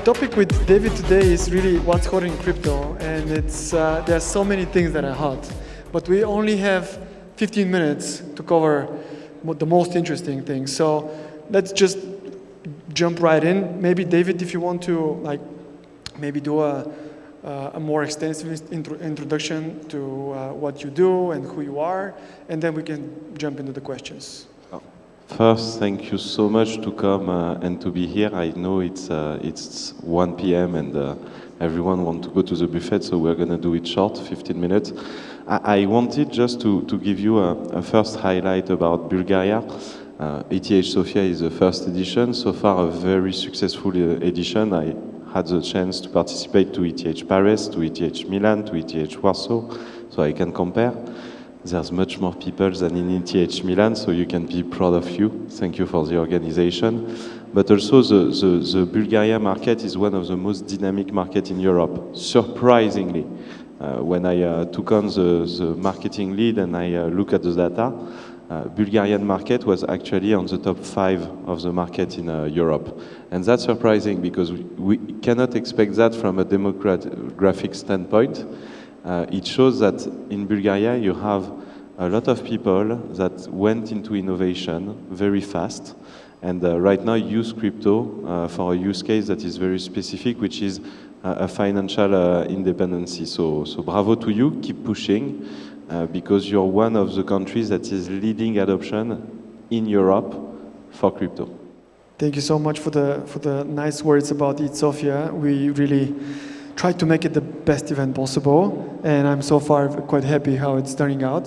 topic with David today is really what's hot in crypto, and there are so many things that are hot, but we only have 15 minutes to cover the most interesting things. So let's just jump right in. Maybe David, if you want to maybe do a more extensive introduction to what you do and who you are, and then we can jump into the questions. First, thank you so much to come and to be here. I know it's 1 p.m. and everyone wants to go to the buffet, so we're going to do it short, 15 minutes. I wanted just to give you a first highlight about Bulgaria. ETHSofia is the first edition, so far a very successful edition. I had the chance to participate to ETH Paris, to ETH Milan, to ETH Warsaw, so I can compare. There's much more people than in ETH Milan, so you can be proud of you. Thank you for the organization. But also the Bulgaria market is one of the most dynamic markets in Europe, surprisingly. When I took on the marketing lead and I look at the data, Bulgarian market was actually on the top 5 of the market in Europe. And that's surprising because we cannot expect that from a demographic standpoint. It shows that in Bulgaria you have a lot of people that went into innovation very fast and right now use crypto for a use case that is very specific, which is a financial independency. So bravo to you, keep pushing because you're one of the countries that is leading adoption in Europe for crypto. Thank you so much for the nice words about ETHSofia. We really try to make it the best event possible, and I'm so far quite happy how it's turning out.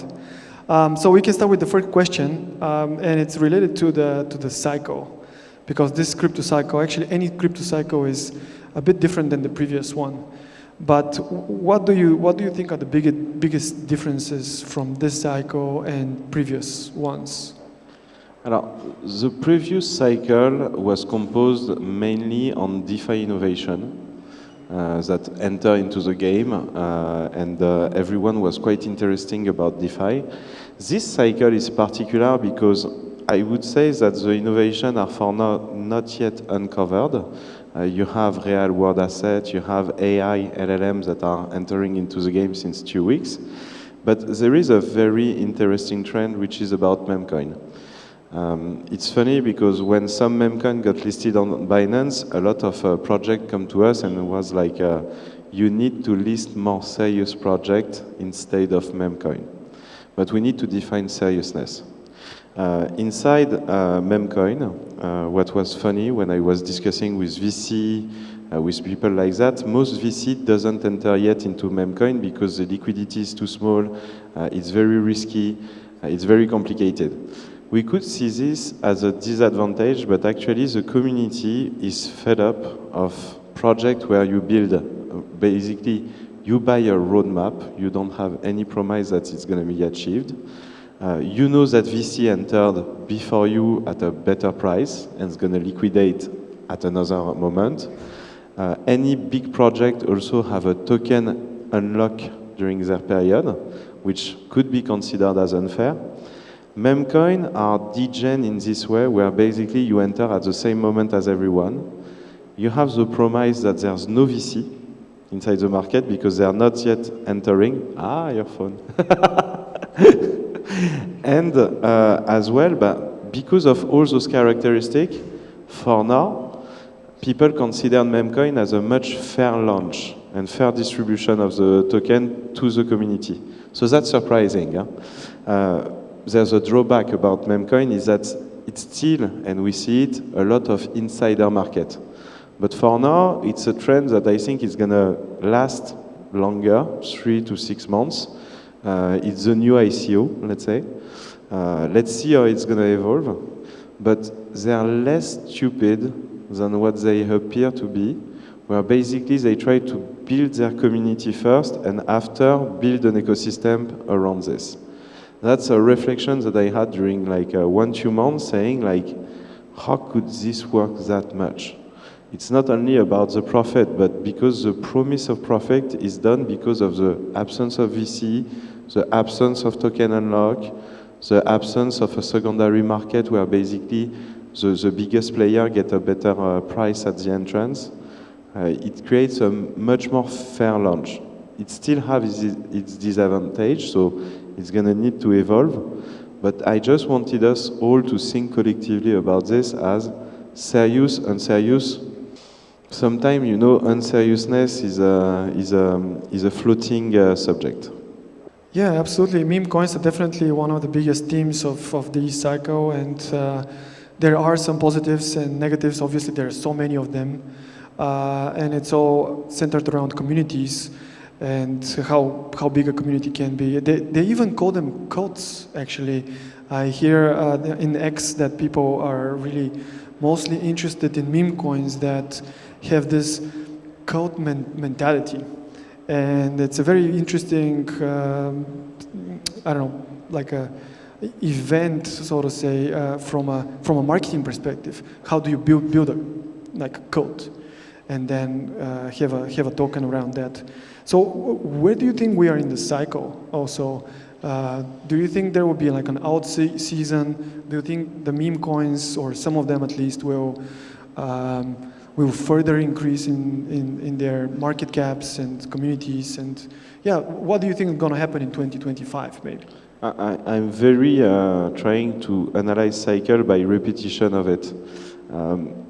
So we can start with the first question, and it's related to the cycle, because this crypto cycle, actually any crypto cycle is a bit different than the previous one. But what do you think are the biggest differences from this cycle and previous ones? Alors, the previous cycle was composed mainly on DeFi innovation. That enter into the game, and everyone was quite interesting about DeFi. This cycle is particular because I would say that the innovation are for now not yet uncovered. You have real world assets, you have AI, LLMs that are entering into the game since 2 weeks. But there is a very interesting trend which is about memcoin. It's funny because when some memcoin got listed on Binance, a lot of projects come to us and it was like, you need to list more serious projects instead of memcoin. But we need to define seriousness. Inside memcoin, what was funny when I was discussing with VC, with people like that, most VC doesn't enter yet into memcoin because the liquidity is too small, it's very risky, it's very complicated. We could see this as a disadvantage, but actually the community is fed up of projects where you build, basically, you buy a roadmap, you don't have any promise that it's going to be achieved. You know that VC entered before you at a better price and is going to liquidate at another moment. Any big project also have a token unlock during their period, which could be considered as unfair. Memcoin are degen in this way, where basically you enter at the same moment as everyone. You have the promise that there's no VC inside the market because they are not yet entering. Your phone. And as well, but because of all those characteristics, for now, people consider memcoin as a much fair launch and fair distribution of the token to the community. So that's surprising. There's a drawback about memcoin is that it's still, and we see it, a lot of insider market. But for now, it's a trend that I think is going to last longer, 3 to 6 months. It's the new ICO, let's say. Let's see how it's going to evolve. But they are less stupid than what they appear to be, where basically they try to build their community first and after build an ecosystem around this. That's a reflection that I had during 1-2 months, saying how could this work that much? It's not only about the profit, but because the promise of profit is done because of the absence of VC, the absence of token unlock, the absence of a secondary market where basically the biggest player get a better price at the entrance. it creates a much more fair launch. It still has its disadvantage, so it's going to need to evolve. But I just wanted us all to think collectively about this as serious, unserious. Sometimes, you know, unseriousness is a floating subject. Yeah, absolutely. Meme coins are definitely one of the biggest themes of the cycle, and there are some positives and negatives. Obviously, there are so many of them, and it's all centered around communities and how big a community can be. They even call them cults, actually. I hear in X that people are really mostly interested in meme coins that have this cult mentality. And it's a very interesting, I don't know, like a event, so to say, from a marketing perspective. How do you build a like a cult, and then have a token around that? So where do you think we are in the cycle? Also, do you think there will be like an out season? Do you think the meme coins, or some of them at least, will further increase in their market caps and communities? And yeah, what do you think is going to happen in 2025 maybe? I'm very trying to analyze cycle by repetition of it.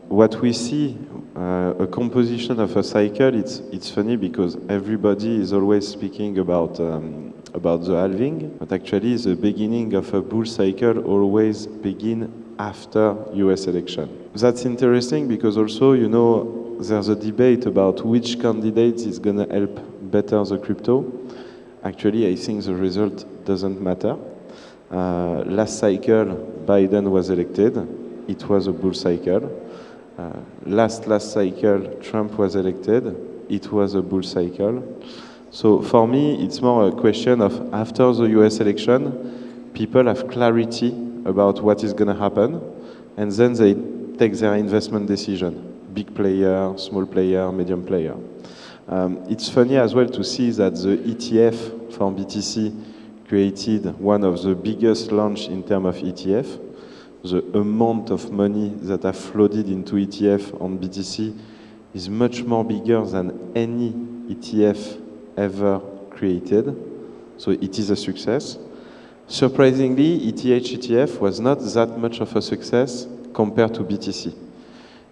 What we see, a composition of a cycle, it's funny because everybody is always speaking about the halving, but actually the beginning of a bull cycle always begin after US election. That's interesting because also, you know, there's a debate about which candidate is going to help better the crypto. Actually, I think the result doesn't matter. Last cycle, Biden was elected. It was a bull cycle. Last cycle, Trump was elected. It was a bull cycle. So for me, it's more a question of after the US election, people have clarity about what is going to happen, and then they take their investment decision. Big player, small player, medium player. It's funny as well to see that the ETF for BTC created one of the biggest launch in terms of ETF. The amount of money that have flooded into ETF on BTC is much more bigger than any ETF ever created. So it is a success. Surprisingly, ETH ETF was not that much of a success compared to BTC.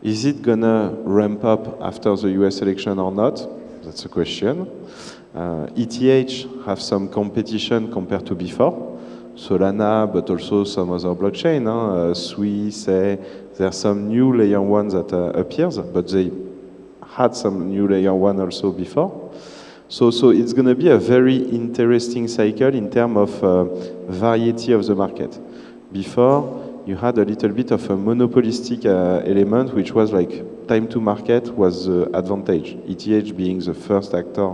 Is it gonna ramp up after the US election or not? That's a question. ETH have some competition compared to before. Solana, but also some other blockchain. Sui, say, there are some new layer one that appears, but they had some new layer one also before. So it's going to be a very interesting cycle in terms of variety of the market. Before, you had a little bit of a monopolistic element, which was like time to market was the advantage. ETH being the first actor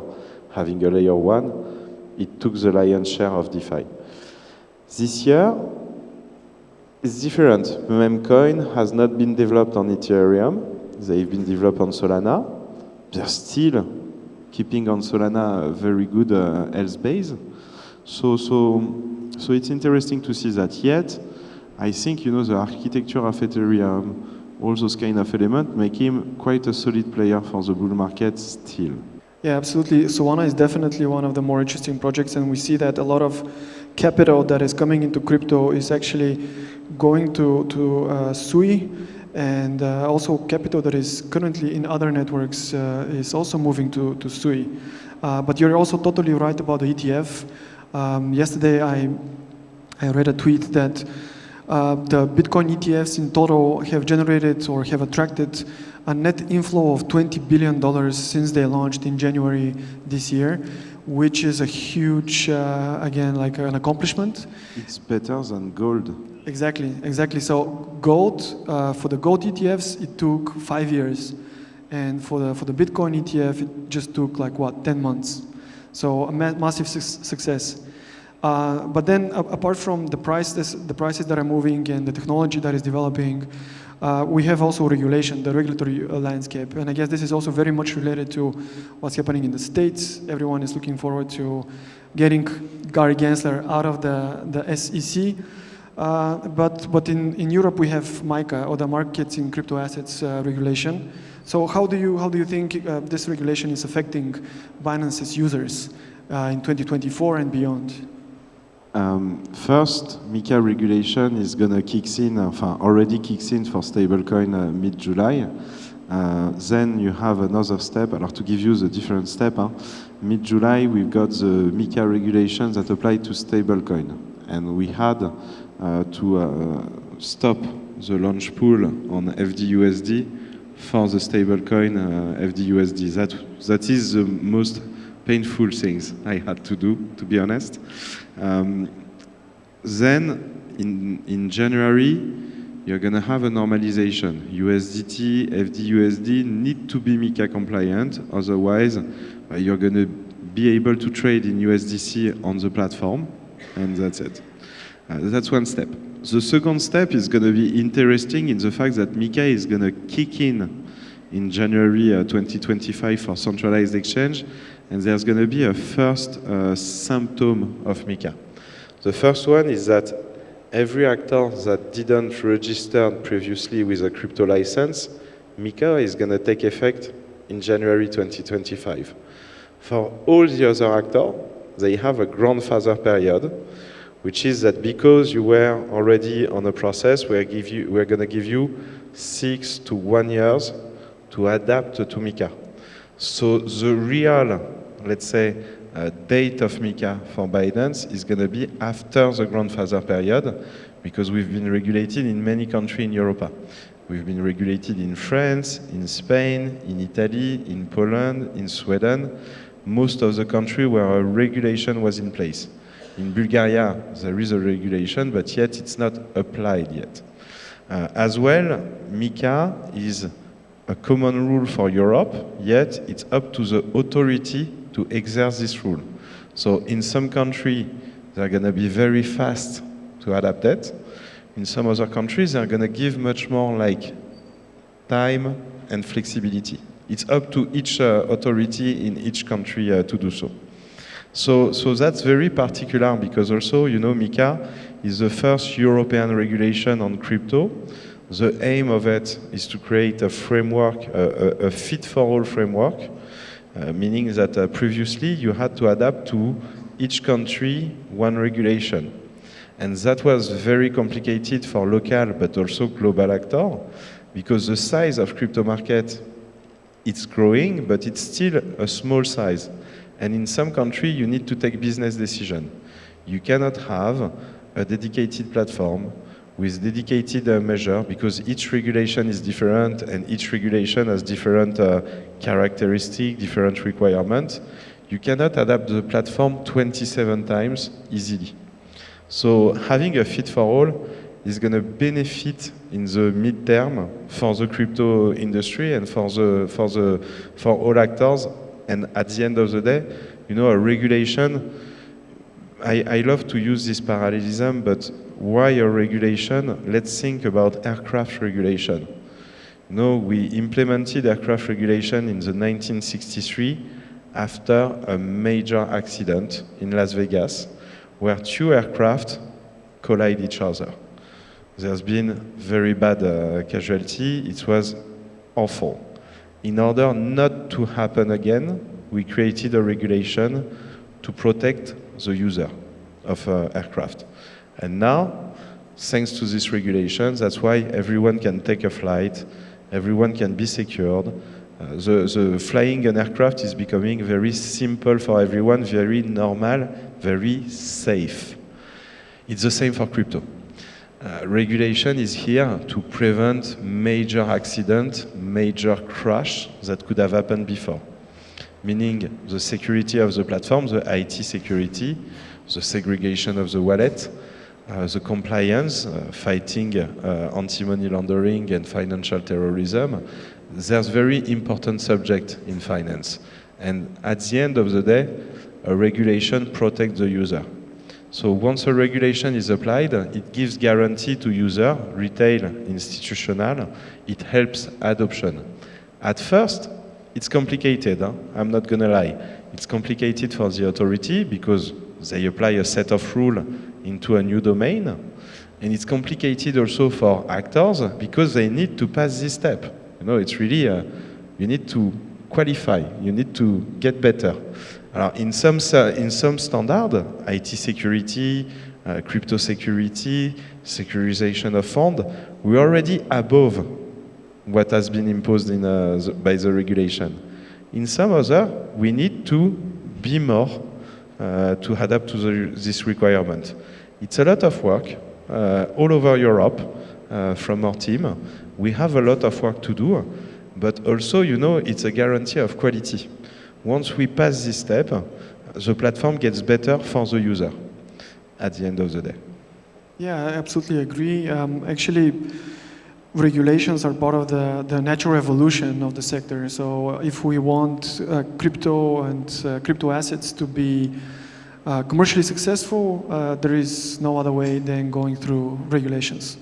having a layer one, it took the lion's share of DeFi. This year, it's different. Memecoin has not been developed on Ethereum. They've been developed on Solana. They're still keeping on Solana a very good health base. So it's interesting to see that. Yet, I think, you know, the architecture of Ethereum, all those kind of elements make him quite a solid player for the bull market still. Yeah, absolutely. Solana is definitely one of the more interesting projects, and we see that a lot of capital that is coming into crypto is actually going to Sui, and also capital that is currently in other networks is also moving to Sui. But you're also totally right about the ETF. Yesterday I read a tweet that the Bitcoin ETFs in total have generated or have attracted a net inflow of $20 billion since they launched in January this year, which is a huge, again, like an accomplishment. It's better than gold. Exactly. So gold, for the gold ETFs, it took 5 years. And for the Bitcoin ETF, it just took like, 10 months. So a massive success. But then apart from the prices that are moving and the technology that is developing, we have also regulation, the regulatory landscape. And I guess this is also very much related to what's happening in the States. Everyone is looking forward to getting Gary Gensler out of the SEC. But in Europe, we have MiCA, or the Markets in Crypto Assets regulation, So how do you think this regulation is affecting Binance's users in 2024 and beyond? First, MiCA regulation is going to kick in, already kicks in for stablecoin mid-July. Then you have another step, to give you the different step. Mid-July, we've got the MiCA regulations that apply to stablecoin. And we had to stop the launch pool on FDUSD for the stablecoin FDUSD. That is the most painful things I had to do, to be honest. Then, in January, you're going to have a normalization. USDT, FDUSD need to be MiCA compliant, otherwise you're going to be able to trade in USDC on the platform, and that's it. That's one step. The second step is going to be interesting in the fact that MiCA is going to kick in January 2025 for centralized exchange, and there's going to be a first symptom of MiCA. The first one is that every actor that didn't register previously with a crypto license, MiCA is going to take effect in January 2025. For all the other actors, they have a grandfather period, which is that because you were already on a process, we're going to give you 6 to 1 years to adapt to MiCA. So the real, let's say, date of MiCA for Binance is going to be after the grandfather period, because we've been regulated in many countries in Europe. We've been regulated in France, in Spain, in Italy, in Poland, in Sweden, most of the countries where a regulation was in place. In Bulgaria, there is a regulation, but yet it's not applied yet. As well, MiCA is a common rule for Europe, yet it's up to the authority to exert this rule. So in some countries, they're going to be very fast to adapt it. In some other countries, they're going to give much more time and flexibility. It's up to each authority in each country to do so. So that's very particular, because also, MiCA is the first European regulation on crypto. The aim of it is to create a framework, a fit-for-all framework, meaning that previously you had to adapt to each country one regulation. And that was very complicated for local but also global actors, because the size of crypto market, it's growing, but it's still a small size. And in some countries, you need to take business decisions. You cannot have a dedicated platform with dedicated measure, because each regulation is different and each regulation has different characteristics, different requirements. You cannot adapt the platform 27 times easily. So having a fit for all is going to benefit in the mid-term for the crypto industry and for all actors. And at the end of the day, a regulation, I love to use this parallelism, but why a regulation? Let's think about aircraft regulation. We implemented aircraft regulation in the 1963 after a major accident in Las Vegas, where 2 aircraft collide each other. There's been very bad casualty. It was awful. In order not to happen again, we created a regulation to protect the user of aircraft. And now, thanks to this regulation, that's why everyone can take a flight, everyone can be secured. The flying an aircraft is becoming very simple for everyone, very normal, very safe. It's the same for crypto. Regulation is here to prevent major accident, major crash that could have happened before. Meaning the security of the platform, the IT security, the segregation of the wallet, the compliance, fighting anti-money laundering and financial terrorism. There's very important subject in finance. And at the end of the day, a regulation protects the user. So once a regulation is applied, it gives guarantee to user, retail, institutional. It helps adoption. At first, it's complicated. I'm not going to lie. It's complicated for the authority because they apply a set of rules into a new domain. And it's complicated also for actors because they need to pass this step. It's really you need to qualify, you need to get better. In some standard, IT security, crypto security, securitization of fund, we're already above what has been imposed by the regulation. In some other, we need to be more to adapt to this requirement. It's a lot of work all over Europe from our team. We have a lot of work to do, but also, it's a guarantee of quality. Once we pass this step, the platform gets better for the user at the end of the day. Yeah, I absolutely agree. Actually, regulations are part of the natural evolution of the sector. So if we want crypto and crypto assets to be commercially successful, there is no other way than going through regulations.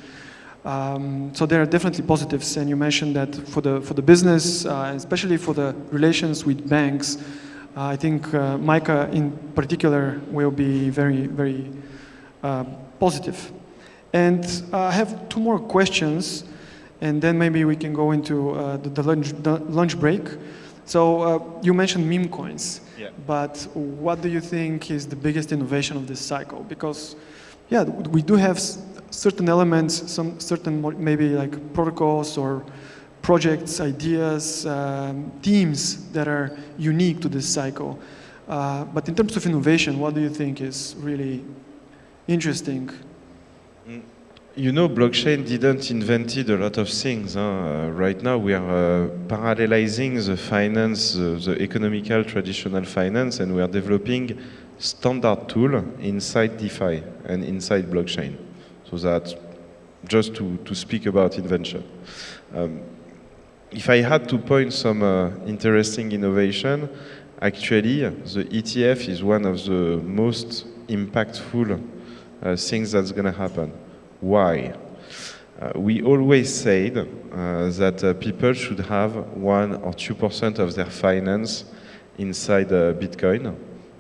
So there are definitely positives, and you mentioned that for the business, especially for the relations with banks, I think MiCA in particular will be very, very positive. And I have two more questions, and then maybe we can go into the lunch break. So you mentioned meme coins, but what do you think is the biggest innovation of this cycle? Because we do have certain elements, some certain maybe like protocols or projects, ideas, themes that are unique to this cycle. But in terms of innovation, what do you think is really interesting? Blockchain didn't invented a lot of things. Right now we are parallelizing the finance, the economical traditional finance, and we are developing standard tool inside DeFi and inside blockchain. So that, just to speak about invention. If I had to point some interesting innovation, actually the ETF is one of the most impactful things that's going to happen. Why? We always said that people should have 1 or 2% of their finance inside Bitcoin.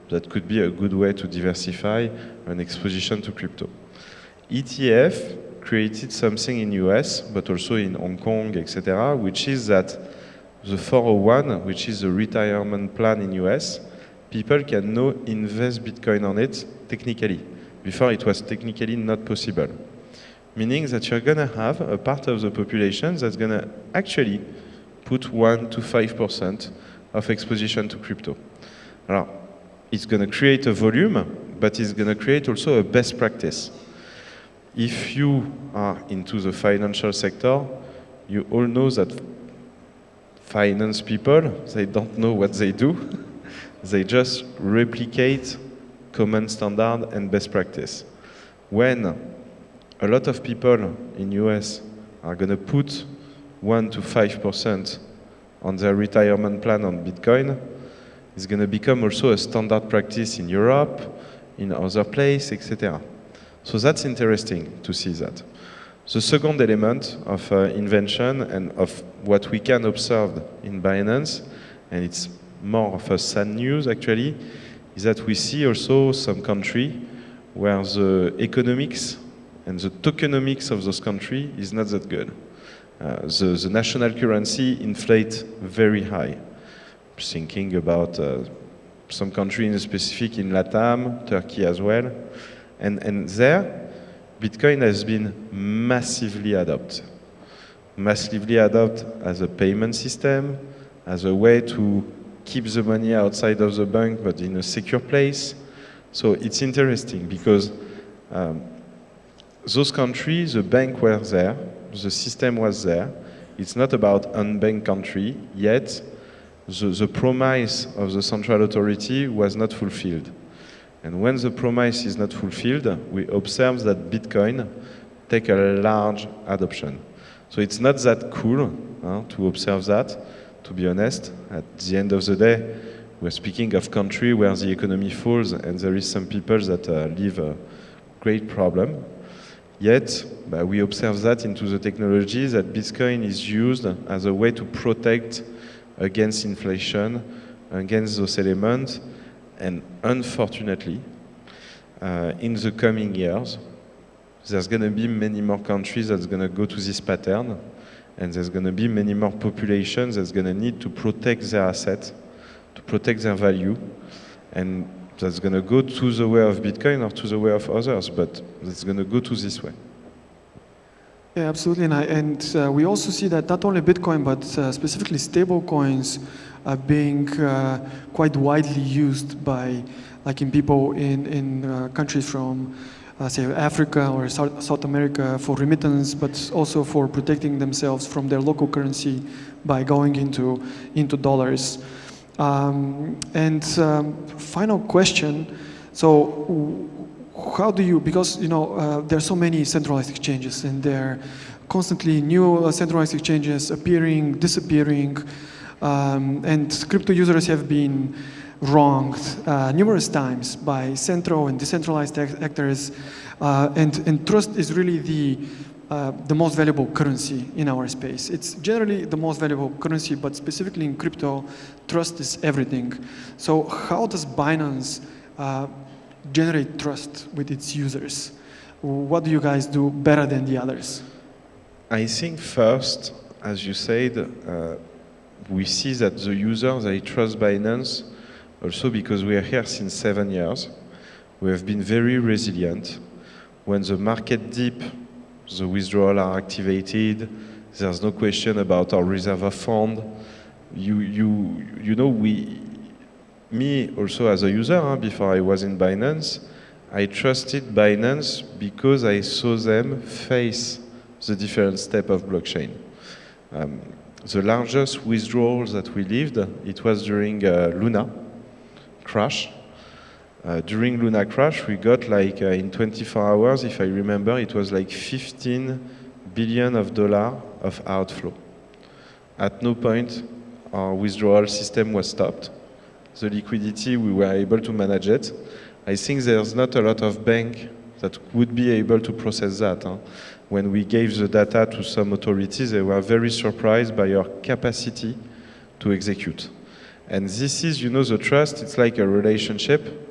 That could be a good way to diversify an exposition to crypto. ETF created something in US, but also in Hong Kong, etc., which is that the 401, which is a retirement plan in US, people can now invest Bitcoin on it technically. Before it was technically not possible. Meaning that you're going to have a part of the population that's going to actually put 1 to 5% of exposition to crypto. Now, it's going to create a volume, but it's going to create also a best practice. If you are into the financial sector, you all know that finance people, they don't know what they do. They just replicate common standard and best practice. When a lot of people in US are going to put 1 to 5% on their retirement plan on Bitcoin, it's going to become also a standard practice in Europe, in other places, etc. So that's interesting to see that. The second element of invention and of what we can observe in Binance, and it's more of a sad news actually, is that we see also some country where the economics and the tokenomics of those countries is not that good. The national currency inflates very high. Thinking about some country in specific in LATAM, Turkey as well. And there, Bitcoin has been massively adopted. Massively adopted as a payment system, as a way to keep the money outside of the bank but in a secure place. So it's interesting because those countries, the bank were there, the system was there. It's not about unbanked country, yet the promise of the central authority was not fulfilled. And when the promise is not fulfilled, we observe that Bitcoin take a large adoption. So it's not that cool to observe that, to be honest. At the end of the day, we're speaking of country where the economy falls and there is some people that live a great problem. Yet, we observe that into the technology that Bitcoin is used as a way to protect against inflation, against those elements. And unfortunately, in the coming years, there's going to be many more countries that's going to go to this pattern. and there's going to be many more populations that's going to need to protect their assets, to protect their value, and that's going to go to the way of Bitcoin or to the way of others, but it's going to go to this way. Yeah, absolutely, and we also see that not only Bitcoin, but specifically stable coins are being quite widely used by, like in people in countries from, say, Africa or South America for remittance, but also for protecting themselves from their local currency by going into dollars. Final question, so how do you, because there are so many centralized exchanges and there are constantly new centralized exchanges appearing, disappearing, and crypto users have been wronged numerous times by central and decentralized actors, and trust is really the most valuable currency in our space. It's generally the most valuable currency, but specifically in crypto, trust is everything. So how does Binance generate trust with its users? What do you guys do better than the others? I think first, as you said, we see that the users, they trust Binance also because we are here since 7 years. We have been very resilient. When the market dip, the withdrawal are activated. There's no question about our reserve of fund. Me also as a user, before I was in Binance, I trusted Binance because I saw them face the different steps of blockchain. The largest withdrawals that we lived, it was during Luna crash. During Luna crash, we got like in 24 hours, if I remember, it was like $15 billion of outflow. At no point, our withdrawal system was stopped. The liquidity, we were able to manage it. I think there's not a lot of banks that would be able to process that. When we gave the data to some authorities, they were very surprised by our capacity to execute. And this is, the trust, it's like a relationship.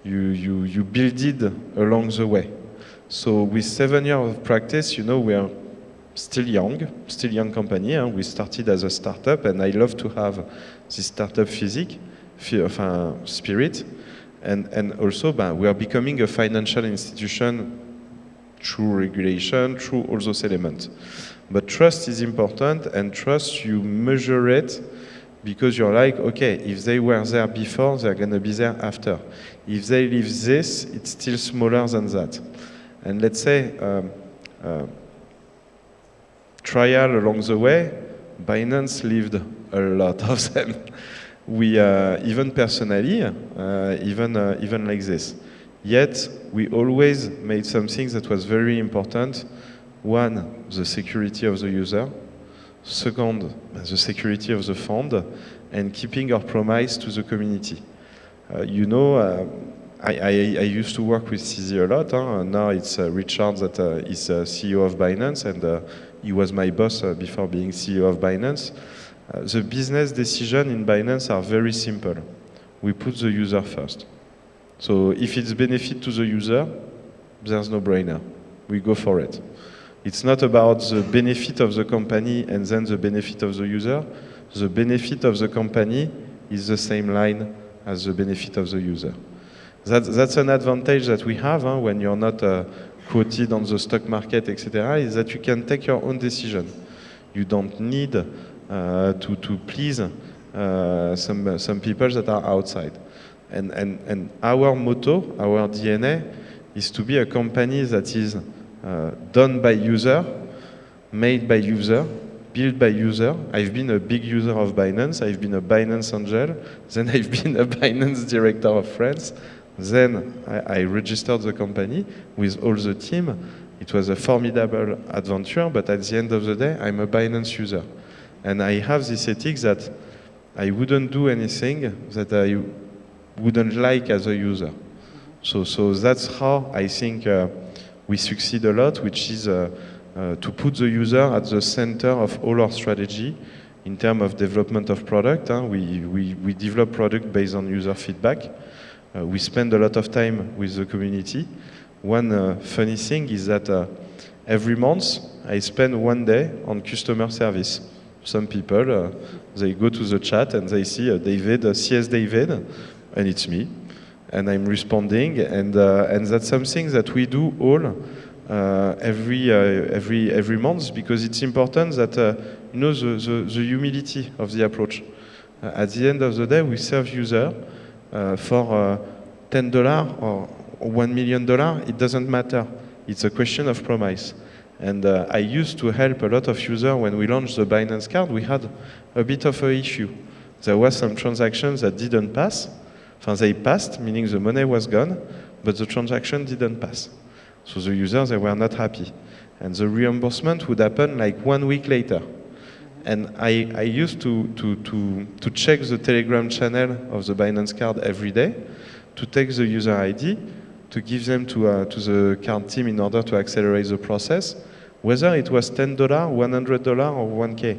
You build it along the way. So with 7 years of practice, we are still young company. We started as a startup, and I love to have this startup spirit. And also, we are becoming a financial institution through regulation, through all those elements. But trust is important, and trust, you measure it because you're like, okay, if they were there before, they're going to be there after. If they leave this, it's still smaller than that. And let's say, trial along the way, Binance lived a lot of them. We, even personally, even like this. Yet, we always made something that was very important. One, the security of the user. Second, the security of the fund, and keeping our promise to the community. I used to work with CZ a lot. Now it's Richard that is CEO of Binance, and he was my boss before being CEO of Binance. The business decisions in Binance are very simple. We put the user first. So if it's benefit to the user, there's no brainer. We go for it. It's not about the benefit of the company and then the benefit of the user. The benefit of the company is the same line as the benefit of the user. That's an advantage that we have when you're not quoted on the stock market, etc., is that you can take your own decision. You don't need to please some people that are outside. And our motto, our DNA, is to be a company that is done by user, made by user, built by user. I've been a big user of Binance. I've been a Binance angel. Then I've been a Binance director of France. Then I registered the company with all the team. It was a formidable adventure, but at the end of the day, I'm a Binance user. And I have this ethics that I wouldn't do anything that I wouldn't like as a user. So that's how I think we succeed a lot, which is to put the user at the center of all our strategy in terms of development of product. We develop product based on user feedback. We spend a lot of time with the community. One funny thing is that every month I spend 1 day on customer service. Some people, they go to the chat and they see David, CS David, and it's me. And I'm responding, and that's something that we do all every month, because it's important that you know the humility of the approach. At the end of the day, we serve user for $10 or $1 million. It doesn't matter. It's a question of promise. And I used to help a lot of users when we launched the Binance card. We had a bit of an issue. There was some transactions that didn't pass. They passed, meaning the money was gone, but the transaction didn't pass. So the users, they were not happy. And the reimbursement would happen like 1 week later. And I used to check the Telegram channel of the Binance card every day, to take the user ID, to give them to the card team in order to accelerate the process. Whether it was $10, $100, or $1K,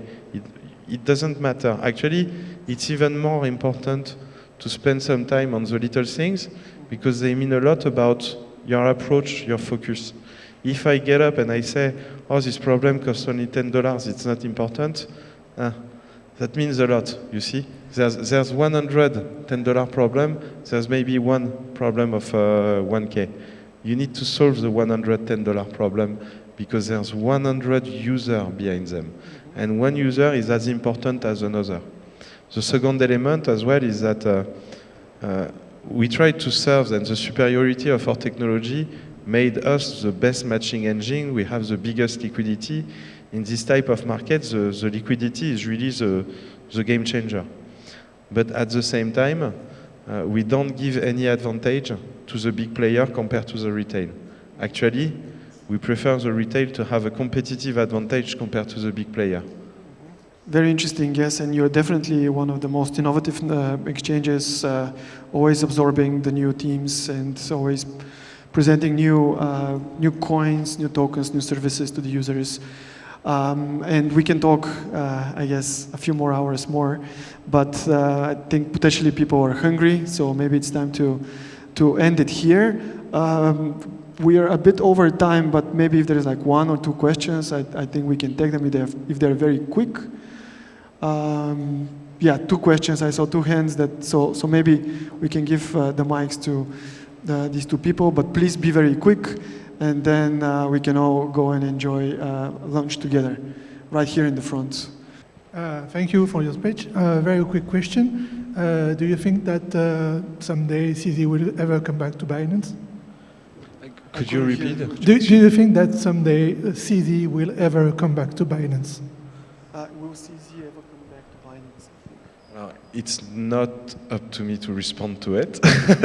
it doesn't matter. Actually, it's even more important to spend some time on the little things, because they mean a lot about your approach, your focus. If I get up and I say, oh, this problem costs only $10, it's not important, that means a lot, you see? There's $110 problem, there's maybe one problem of 1K. You need to solve the $110 problem, because there's 100 users behind them. And one user is as important as another. The second element as well is that we tried to serve, and the superiority of our technology made us the best matching engine. We have the biggest liquidity. In this type of market, the liquidity is really the game changer. But at the same time, we don't give any advantage to the big player compared to the retail. Actually, we prefer the retail to have a competitive advantage compared to the big player. Very interesting, yes, and you're definitely one of the most innovative exchanges, always absorbing the new teams and always presenting new coins, new tokens, new services to the users. And we can talk, I guess, a few more hours more, but I think potentially people are hungry, so maybe it's time to end it here. We are a bit over time, but maybe if there is like 1 or 2 questions, I think we can take them if they're very quick. Yeah, 2 questions. I saw 2 hands. So maybe we can give the mics to these 2 people, but please be very quick, and then we can all go and enjoy lunch together, right here in the front. Thank you for your speech. Very quick question. Do you think that someday CZ will ever come back to Binance? Could you repeat? Do you think that someday CZ will ever come back to Binance? Will CZ ever come back to Binance? It's not up to me to respond to it,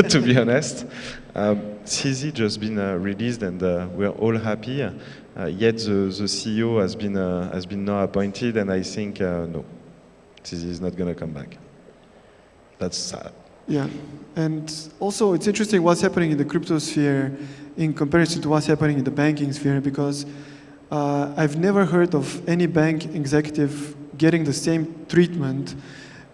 to be honest. CZ just been released, and we're all happy. Yet the CEO has been now appointed, and I think no, CZ is not going to come back. That's sad. Yeah, and also it's interesting what's happening in the crypto sphere in comparison to what's happening in the banking sphere, because I've never heard of any bank executive getting the same treatment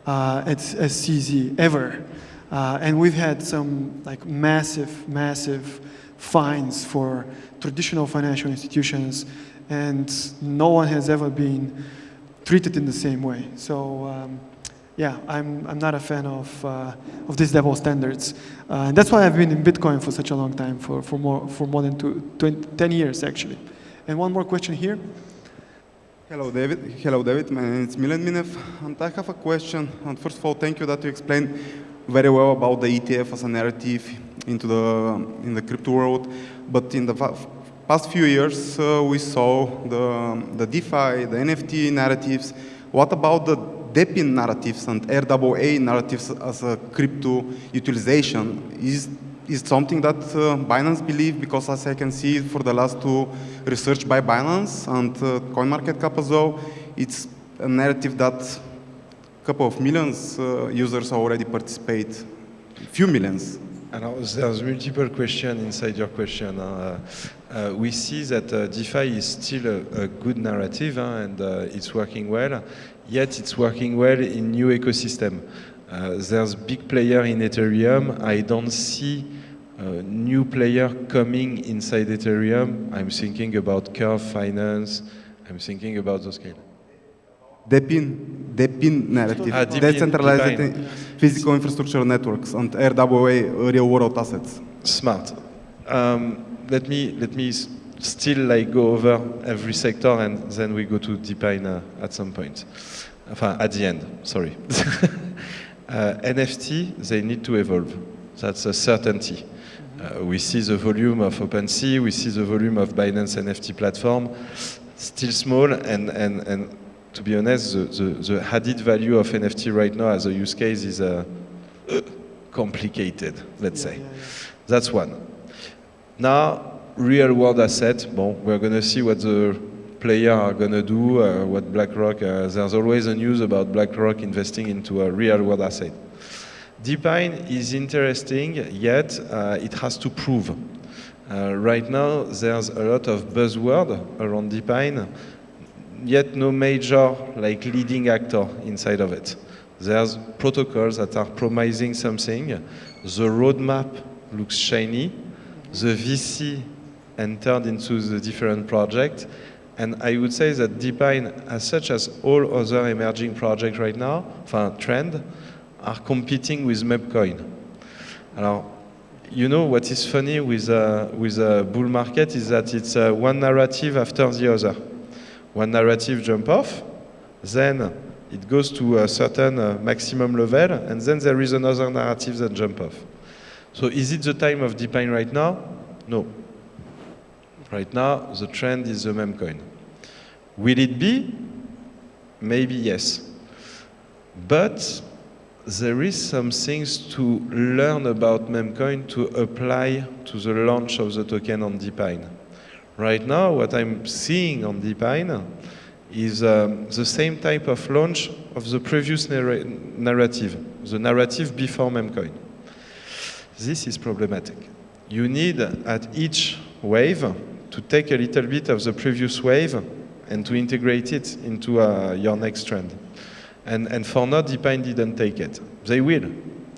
as CZ ever. And we've had some like massive fines for traditional financial institutions, and no one has ever been treated in the same way. So yeah, I'm not a fan of these double standards, and that's why I've been in Bitcoin for such a long time, for more than 10 years actually. And one more question here. Hello, David. My name is Milan Minev, and I have a question. And first of all, thank you that you explained very well about the ETF as a narrative in the crypto world. But in the past few years, we saw the DeFi, the NFT narratives. What about the DePIN narratives and RAA narratives as a crypto utilization? Is something that Binance believe? Because as I can see for the last 2 research by Binance and CoinMarketCap as well, it's a narrative that a couple of millions users already participate, few millions. And there's multiple questions inside your question. We see that DeFi is still a good narrative, and it's working well. Yet it's working well in new ecosystem. There's big player in Ethereum. I don't see new player coming inside Ethereum. I'm thinking about Curve Finance, I'm thinking about the scale. DePIN narrative, DePIN, decentralized DePIN. physical infrastructure networks and RWA, real world assets. Smart. Let me still like go over every sector and then we go to DePIN at some point. At the end, sorry. NFT, they need to evolve. That's a certainty. We see the volume of OpenSea, we see the volume of Binance NFT platform, still small, and to be honest, the added value of NFT right now as a use case is complicated, let's say. That's one. Now, real world asset, we're going to see what the players are going to do, what BlackRock, there's always a news about BlackRock investing into a real world asset. DePIN is interesting, yet it has to prove. Right now, there's a lot of buzzword around DePIN, yet no major leading actor inside of it. There's protocols that are promising something. The roadmap looks shiny. The VC entered into the different projects. And I would say that DePIN, as such as all other emerging projects right now, trend, are competing with Mepcoin. Alors, you know what is funny with a bull market is that it's one narrative after the other. One narrative jump off, then it goes to a certain maximum level, and then there is another narrative that jump off. So is it the time of DePIN right now? No. Right now, the trend is the Memcoin. Will it be? Maybe yes. But there is some things to learn about Memcoin to apply to the launch of the token on DePIN. Right now, what I'm seeing on DePIN is the same type of launch of the previous narrative, the narrative before Memcoin. This is problematic. You need at each wave to take a little bit of the previous wave and to integrate it into your next trend. And for now, DePIN didn't take it. They will.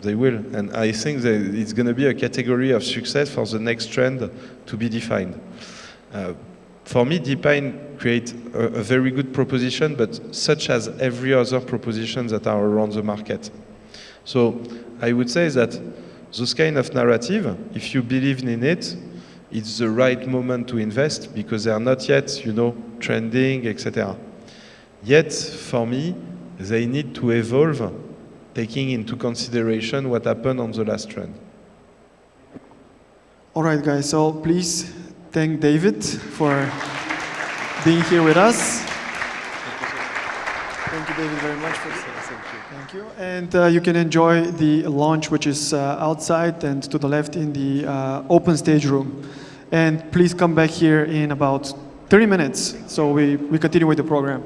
And I think that it's going to be a category of success for the next trend to be defined. For me, DePIN creates a very good proposition, but such as every other proposition that are around the market. So I would say that this kind of narrative, if you believe in it, it's the right moment to invest because they are not yet, trending, etc. Yet, for me, they need to evolve, taking into consideration what happened on the last trend. All right, guys, so please thank David for being here with us. Thank you, David, very much. Thank you. And you can enjoy the launch, which is outside and to the left in the open stage room. And please come back here in about 30 minutes so we continue with the program.